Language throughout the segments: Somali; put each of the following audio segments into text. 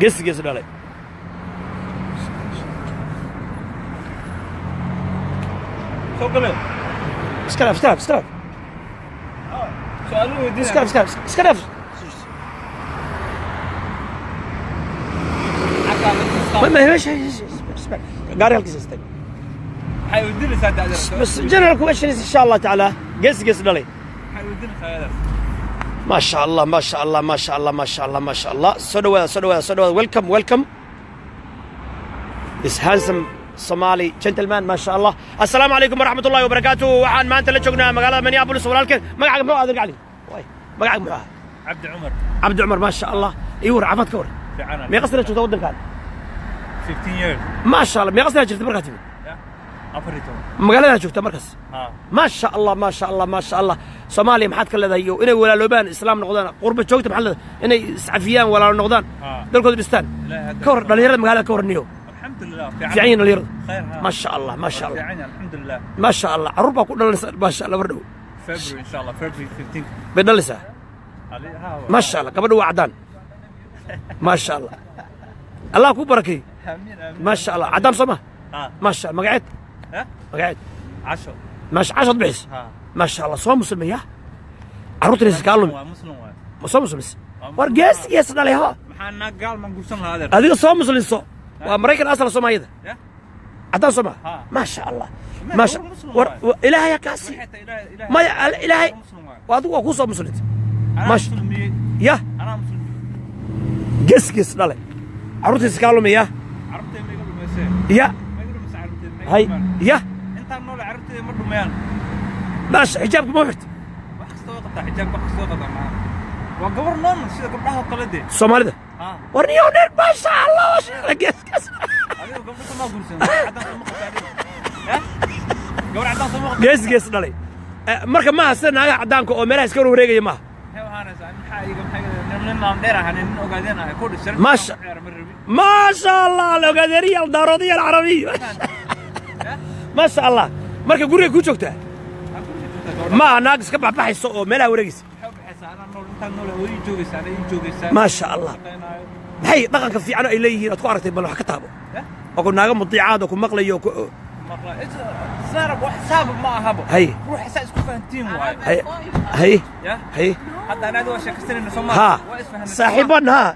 قس دالي شوكولاته اسكراف سالوه دي اسكراف ما هي اسمع قاري القصص حيودي لي ساعه بس جنرال كويشنز ان شاء الله تعالى قس دالي حيودي لي خيالك ما شاء الله ما شاء الله ما شاء الله ما شاء الله ما شاء الله سودوا ويلكم this handsome Somali gentleman ما شاء الله السلام عليكم ورحمة الله وبركاته وحان ما أنت اللي شوقنا مقالة منيابوليس ولكن مقعد مو هذا قاعد مقعد مو عبد عمر ما شاء الله يور عفت كور ما يقصد شو تودن كان 15 years ما شاء الله ما يقصد شفت مركز أفريتو مقالة شفت مركز ما شاء الله ما شاء الله ما شاء الله صومالي محد كله ذا يو إنه ولا لبنان إسلام نقدان قرب شوقت محل إنه سعفيان ولا نقدان دول كردستان كور دليل مقالة كور نيو الحمد لله في عين اليرد خيرها ما شاء الله ما شاء الله في عين الحمد لله ما شاء الله عروبة كلنا ما شاء الله بردو فبراير إن شاء الله فبراير 15 بدلسة ما شاء الله قبل وعدان ما شاء الله الله كبركي ما شاء الله عدان صمه ما شاء الله مقعد مقعد 10 ماشي 10 بحس ما شاء الله صوم مسلمية عروت ناس قالوا مسلم صوم ورجس يس عليها محنا قال ما نقول سنة هذا هذه صوم مسلم صوم وأمريكا أصلا صوم هذا عدان صوم ما شاء الله ما شاء الله إلهي يا كاسي ما إلهي وهذا هو صوم مسلم ما شاء الله يا أنا مسلم قس دالي عروت ناس قالوا مياه عرفتي ما يقولوا مسيح يا ما يقولوا مسيح هاي يا أنت نقول عرفتي مرة ميان باش حجابك ما وحت وحستوى قطع حجابك وحستوى قطع معاه وقبر نوم سيدا قبلها قلدي الصومالي ده ورنيونير ما شاء الله ما شاء الله قس هذه قبل ما أقول سنة عدان صمخ ها قبل عدان صمخ قس دالي مركب ما استنى عدانك أو ملاك كانوا وريجي ما ما شاء الله الأوغاديرية الدارودية العربية ما شاء الله مركب قرية كل شوكته ما ناقص كبح بحي السوق ملا ورقص ما شاء الله هي دقنك في عنو إليه أتكو عرفتي بلو حكتابه أقول ناقم مطيعات وكو مقلي وكو صار وحساب ما هبو هي روح حساب اسكو فهمتين هي حتى انا ادوى شكستين انه صمم ها صاحبنا ها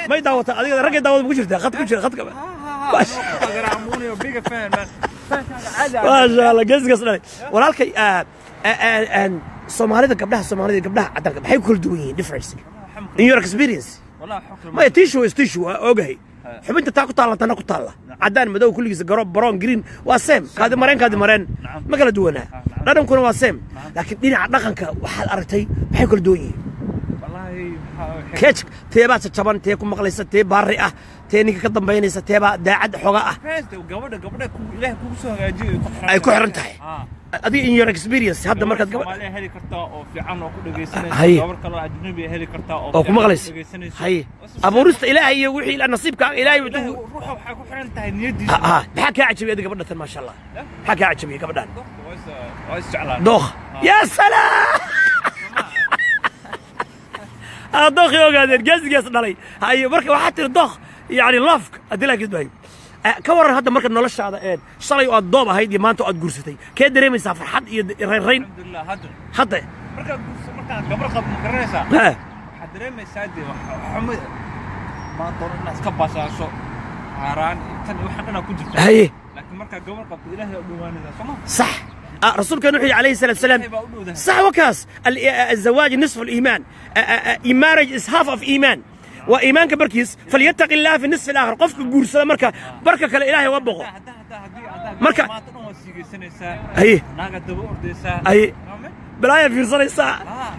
ما يداوت هذه رجل داوت بوجرته خط ما شاء الله قص ولكن Soomaalida gabdhaha cadanka maxay kula duwan yihiin difference in your experience والله حكم ما tissue is tissue ogahay xubinta taa ku taalantana ku taala cadaan madow kulligiisa garo brown green waa same kaadi mareen ma kala duwana dhadhankuna waa same laakiin dhinaca dhaqanka waxaad aragtay maxay kala duwan yihiin والله keej teebaad jaban tee ku maqlaysa tee baari ah tee ninka ka dambeynaysa teeba daacad xoga ah gabadha ilaahay kugu soo hagaajiyo ay ku xiran tahay adiga in your experience hadda markaad gabadha heli kartaa oo fiican oo ku dhageysanaysa gabar kale ajnabi heli kartaa oo ku maqlaysa hay abuurista ilaahay iyo wixii la nasiibka ilaahay wuxuu ruuxa waxa ku xiran tahay niyadiisa maxaa ka cajibiya adiga gabadha tan ma sha Allah maxaa ka cajibiya gabadhan waa jeclaan dookh ya salaam dookh ogaadeen gees dhalay hay marka waxa tir dookh yani lafk adila gidbay ka waran hadda marka noloshaada shalay oo doob ahayd iyo maanta oo aad guursatay kee dareemaysaa farxad iyo reyn alxamdulillah hadda marka gabar qab garanaysa waxa dareemaysaa xumid maanta oo inaad ka baasaaso haaraan tan waxa dhana ku jirta haye laakiin marka gabar qab ilaahay u dhawaanaysa soma صح رسول كان وحي عليه الصلاة والسلام صح وكاس الزواج نصف الإيمان marriage is half of إيمان وإيمانك بركيس فليتق الله في النصف الآخر قفك جورسة مركا بركة كلا إلهي وبقه مركا هي هي بلايا في صليسا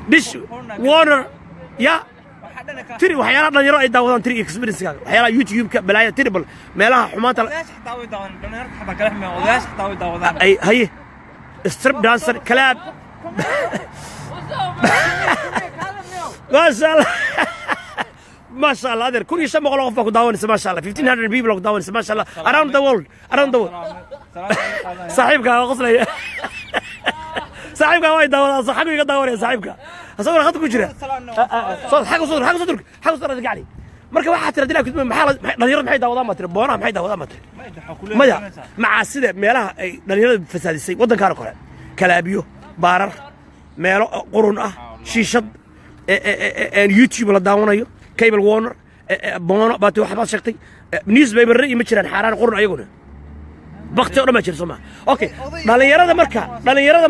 دش وونر يا تري وحيانا يرى داودان تري اكسبيرينس وحيانا يوتيوب بلايا تريبل ميلها حماتا اي هي ستريب دانسر كلاب ما شاء الله ما شاء الله هذا كل شيء مغلق فوق داون ما شاء الله 1500 people داون ما شاء الله around the world صاحبك قصلي صاحبك وايد داون صاحبك داون يا صاحبك اصور خطك وجري صوت حق صدرك قاعد marka waxaa tira dilaa kudma maxaa dhalinyarada maxay daawadaan ma tira boonaha maxay daawadaan ma tira maya macaasida meelaha ay dhalinyarada fasaadisay waddankaana kore kalaabiyo baarar meelo qurun ah shiishad youtube la daawanayo cable warner boono baati waxbaad sheegtay newspaper ma jiraan xaaraan qurun ayaguna bakti oo dhamma jirso ma okay dhalinyarada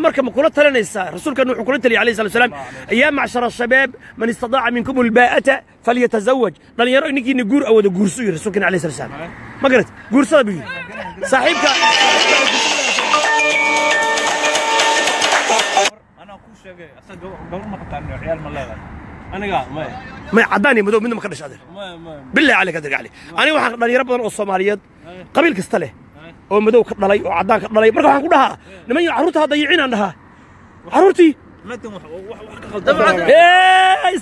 marka ma kula talinaysa rasuulkan wuxuu kula taliyay alayhi salaatu wasalaam ya ma'shara shabaab man istada'a minkum alba'ata falyatazawwaj dhalinyaro ninkii guur awada guurso rasuulkan alayhi salaatu wasalaam ma garat guursada bi saaxiibka ana ku sheegay asaga gabar ma qataan ciyaal ma leedahay aniga ما عداني مدو من ما كدش هذا بالله عليك ادرك علي انا waxaan dhalinyaro badan oo Soomaaliyeed qabiil kasta leh oo madow ka dhalay oo cadaan ka dhalay marka waxaan ku dhahaa niman caruurta hada yiciinaan dhahaa caruurtii madan wax ka qaldan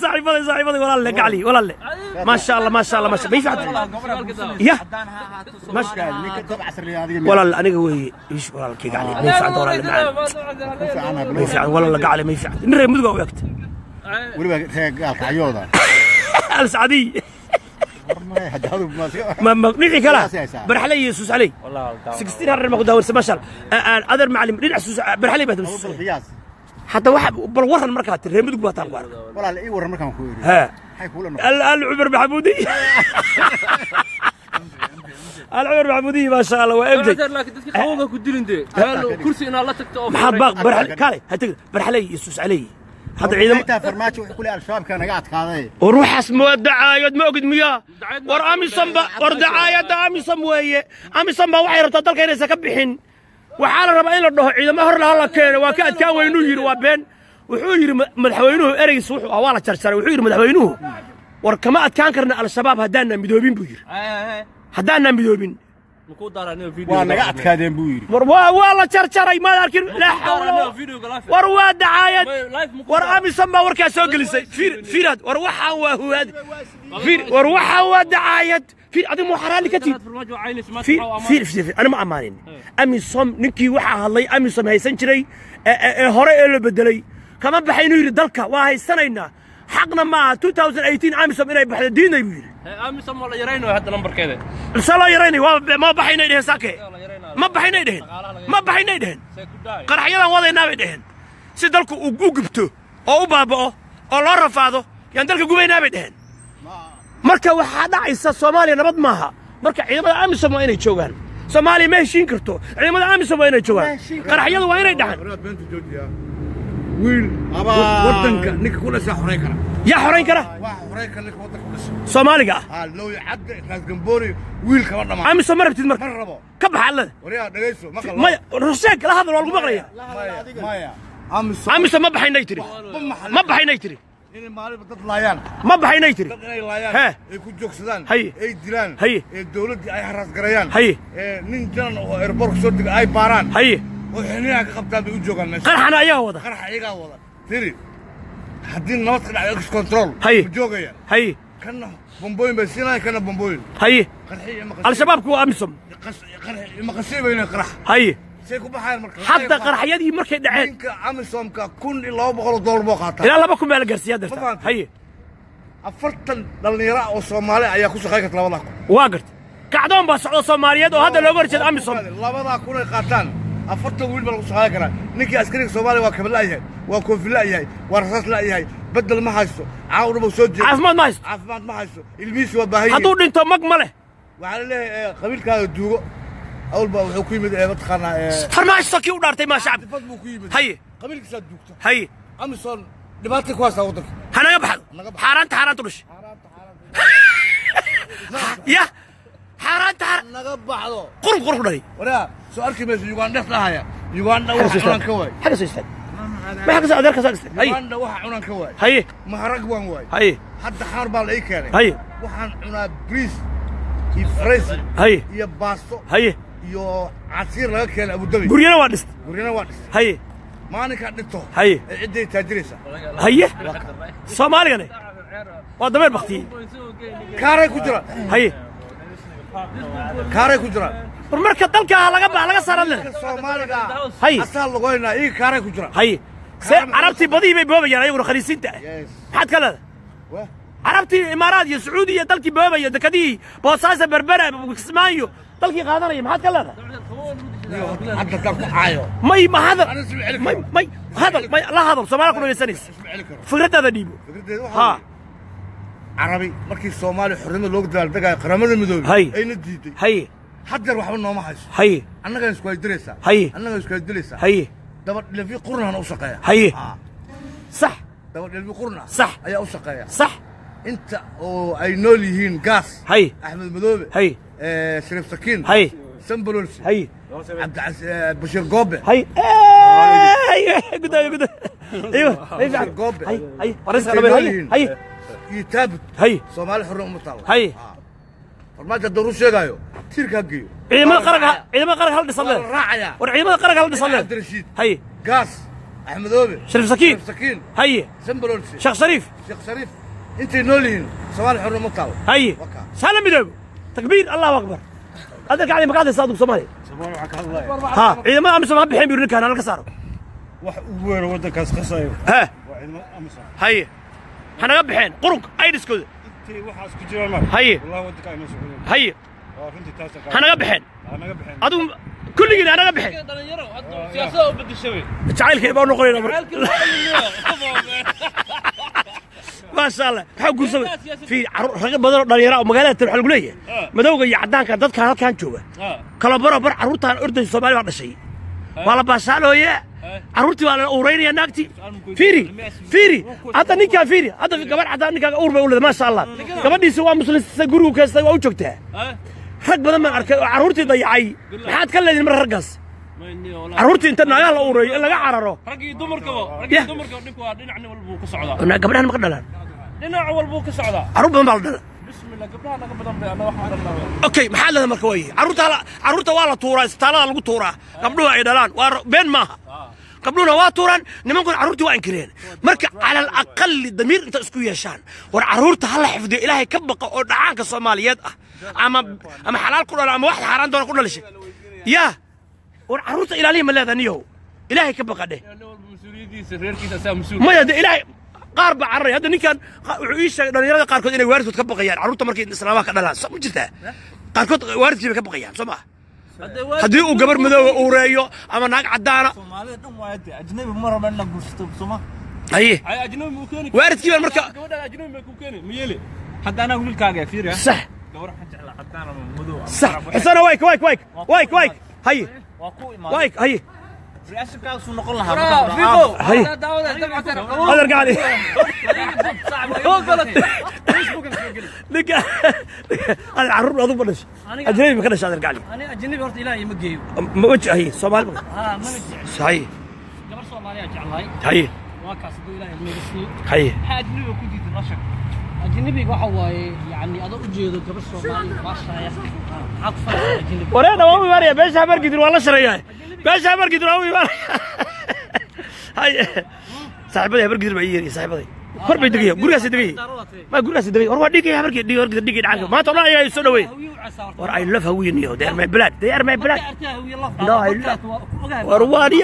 saaxiibada walaal gacli walaal ma sha Allah ma sha Allah ma sha bay fiican ya ma sha ninka dab casr li adiga walaal aniga weey ish walaal ki gacli ma fiican walaal ma fiican walaal gacli ma fiican in reer mudug oo yagta ولبا قالك عيوضة السعدي ما نحكي كلام برحلي يسوس علي والله 16 هرر ما كنت داور ما شاء الله اذر معلم ريد سوس برحلي بهذا حتى واحد بالورن المركات الريمد قبات الوار والله اي ورن مركان كو يري ها العمر محمودي العمر محمودي ما شاء الله وابدي لكن dadka qowga ku dilinde kursi ina la tagto oo maxabaq برحلي كالي هتك برحلي يسوس علي هذا عيدم فرماجو كل الشباب كان قاعد كاده وروح اسمه دعايد ما قد مياه ور امي صنبا ور دعايد امي صمويه امي صنبا waxay rabtaa dalka inay ka bixin waxa la rabaa in la dhaho ciidamo hor la keenay waa ka adkaan weynu yiri waa been wuxuu yiri madaxweynuhu ereygiis wuxuu waa la jarjaray wuxuu yiri madaxweynuhu war kama adkaan karna al-shabaab hadaana midoobin buu yiri hadaana midoobin وانا قاعد كادين بويري والله شرشري ما لكن لا حول وروا دعاية ورامي سما وركا سوقلسي فيراد وروحها هو هذا وروحها هو دعاية في هذا مو حرام كتير في انا ما امانين امي صم نكي وحا الله امي صم هيسن جري هوري اللي بدلي كما بحينو يري دلكا وا هيسنينا حقنا ما 2018 امي صم اني بخد دينا يري امي صم ولا يرينو هذا نمبر كده سلا يريني ما بحينا يدهن ساكي ما بحينا يدهن ما بحينا يدهن قرحيدا ودينا يدهن si dalku u gubto oo u baabao oo loo rafaado yaan dalka gubaynaa bay dhaheen marka waxa dhacaysa Soomaaliya nabad maaha marka ciidamada amisom waa inay joogaan Soomaaliya ma heshiin karto ciidamada amisom waa inay joogaan qaraxyadu waa inay dhaxan wiil wadanka ninka kula soo xoreyn kara ya xoreyn kara ninka wadanka kula Soomaaliga loo yacad raas gamboori wiil kaba dhama amisom marabtid marka ka baxalada wariya dhageyso ma rusheeg la hadal waa lagu maqlaya maya amisom ma baxaynay tiri ma baxaynay tiri in maalin dad laayaan ma baxaynay tiri inay laayaan ay ku joogsadaan ay dilaan ee dawladda ay xaraas garayaan nin jaran oo airport soo degay ay baaraan oo xilliga ka qabtaan bay u joogaan meesha qarxana ayaga wada tiri haddii nabad ka dhacdo ex control u joogaya kana bombooyin bay siinayaan kana bombooyin al-shabaab kuwa amisom ma qasiibayna qarax حتى قرحيدي مركي دعين amisom ka $1,200 boo qaata ila 2 kun meel gaarsiya darta hay 40 dhalinyaro oo Soomaali ayaa ku shaqeeyay 2 kun waa gart kacdoon ba socdo Soomaaliyeed oo hadda looga horjeed amisom 2 kun ay qaataan 40 wiil baa lagu shaqeey karaa ninkii askariga Soomaaliya waa kabla yahay waa koofila yahay waa rasaas la yahay badal ma haysto caawdaba soo jeedo caafimaad ma haysto ilmihiisa waa baahay haduu dhinto mag ma leh waxa leeyahay qabiilkaaga duugo أول بقى وحكومة بتخنا فرماش سكيو دارتي ما شعب هي قبل كساد دكتور هي أمسون دبعتك كواسة وضك أنا يبحث حارنت ترش يا حارنت نقبحه قرب لي ولا سؤال كيف يوغندا فلاها يوغندا وحنا كواي حاجة سيستد ما حاجة سأدرك سأستد يوغندا وحنا كواي هي مهرج وان واي هي حتى حرب على كان هي وحنا بريس يفرز هي يا باستو هي يو عصير لك كان ابو دبي غورينا وادست هي ما انا كدتو هي عدي تاجريسا هي Soomaaliga waa dameer baqti kaaray ku jira هي kaaray ku jira marka dalka laga saaran Soomaaliga هي asal lagoyna ii kaaray ku jira هي arabti badii bay boobayaan ayaguna khaliisinta maxaad kala عربتي إمارات يا سعودية دلكي بابا يا دكدي بوصاصة بربرة بكسمايو دلكي قادنا يا محد كلنا حتى تلقى عايو ما هذا ما هذا لا هذا سومالي كنا نسنيس فكرة هذا ديبو ها عربي مركي الصومالي حرمة لوق دقايق قرامة المدوبي هاي أي نديتي هاي حجر وحنا ما حش هاي أنا كان سكوي دريسة هاي أنا كان سكوي دريسة هاي دبر اللي في قرنا أوسقيا هاي صح دبر اللي في قرنا صح أي أوسقيا صح أنت أي نوليهين قاس هاي أحمد مدوبي هاي شريف سكين هاي سمبلولسي هاي عبد بشير قوبي هاي ايوه قدام ايوه هاي قوبي هاي ورئيس غربي هاي يتابت هاي صومالي حرمة مطلع هاي فرماجة الدروس شيء تيرك هجيو عيدما قرق هل دصلين راعيا وعيدما قرق هل دصلين عبد الرشيد هاي قاس احمد اوبي شريف سكين شريف سكين هاي سمبلولسي شيخ شريف شيخ شريف انت نولين صومالي حرمة مطلع هاي سلام بدو تكبير الله اكبر هذا قاعد مقعد صادق صومالي صباح وعك الله ها عيدما امس ما بحين بيقول لك انا كسارو وين ودك خصايو ها وعيدما امس هاي حنا بحين قرق ايدسكو انت waxaas ku jira ma هاي والله ودك ay mas'uulin هاي runtii taas حنا بحين anaga bixin ادو كل انا بحين سياسة وبدي شوي جعلك يبقى نقول ما شاء الله حق قصة في رقم بدر دليراء ومقالات تروح القلية مدوق يعدان كان ضد كان شوفه كلا برا عروتها الأردن الصومالي بعد شيء والله بسأله يا عروتي ولا أوريني يا ناقتي فيري هذا نيكا فيري هذا في قبل عدان نيكا أور بقول ما شاء الله قبل دي سوا مسلم سجرو كاستوى وشكتها حق بدل ما عروتي ضيعي حد كله دي مرة رقص عروتي انت ناقه لا أوري إلا عرره رقي دمرك ودنكوا دينعني والبوك صعدا أنا قبلها ما قدرنا دينع والبوك صعدا عروب ما بعدنا بسم الله قبلها أنا قبل أنا واحد الله اوكي محل هذا مركوي عروتها waa la tuuraa isbitaalada lagu tuuraa gabdhuhu ay dhalaan waa been maaha gabdhuhuna waa tuuraan nimanku caruurtii waa inkireen marka cala alaqal damiir inta isku yeeshaan war caruurta hala xifdiyo ilaahay ka baqa oo dhacaanka Soomaaliyeed ah ama xalaal ku dhalaan ama wax xaraan doona ku dhalishay ya war caruurta ilaalihi ma leedaniyo ilaahay ka baqa dheh مسؤوليتي reerkiisa saa mas'uul ma yada ilaahay qaar ba carray hadda ninkan wuxuu ii sheegay dhalinyarada qaarkood inay waaridkood ka baqayaan caruurta markay islaamaha ka dhalaan ma jirtaa qaarkood waaridkiiba ka baqayaan soo ma haddii uu gabar madooba uureeyo ama naag caddaana Soomaalida dhan waa ajnabi ma raba in la guursato soma haye ay ajnabi mu keeni waaridkiiba marka gabadha ajnabi ma ku keeni ma yeeli hadda ana wiilkaaga fiiriya sax gabar waxaan jeclaa cadaan ama madow صح حسنا وايك هي waa ku imaan وايك هي رئاسكaasu noqon lahaa فيكو هي هذا رجع لي لك انا عرور اضرب بلش اجنبي ما كانش هذا رجع لي انا اجنبي horta ilaahay ma geeyo ما وجه هي صومال ها ما jecel صحيح gabar Soomaaliya jeclahay هي waa kaas duu ilaahay ma geeyo هي ajnabi ku diiday nashaq ajnabi waxa waaye yani adoo u jeedo gabar Soomaaliya baashaya aqfal ajnabi ورينا وامي ماريا بيش مرقد والله شريان بيش مرقد وامي ماريا هاي صاحبتي مرقد بعيري صاحبتي قرب دقيقه قرقاس دقيقه ما قرقاس دقيقه وروا دقيقه مرقد دقيقه ما طلع يا سنوي ور اي لف هوين يو دير ماي بلاد لا ورواني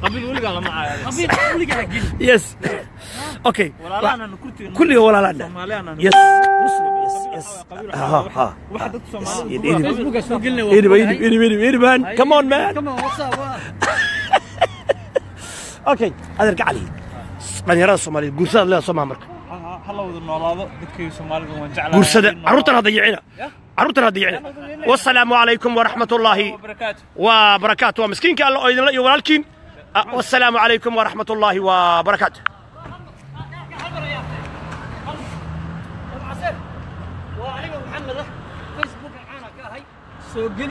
qabiil waliga lama caayo qabiil waliga hagin يس اوكي walaalana kurtiga كل ولا لا Soomaaliana يس مسلم يس ها waxa dad Soomaali Facebook soo gelnay إيدي مان كمان مان كمان واتساب اوكي هذا رجع لي dhalinyarada Soomaaliyeed guursada la Soomaa marka hala wada noolaado dadkii Soomaaliga waan jeclaa guursada caruurtana dayicina wassalaamu alaykum wa rahmatullahi wa barakaatuh wa miskiinka Allah oo idin la iyo walaalkiin wassalaamu alaykum wa rahmatullahi wa barakaatuh waa aniga Maxamed Facebook aan ka ahay soo geli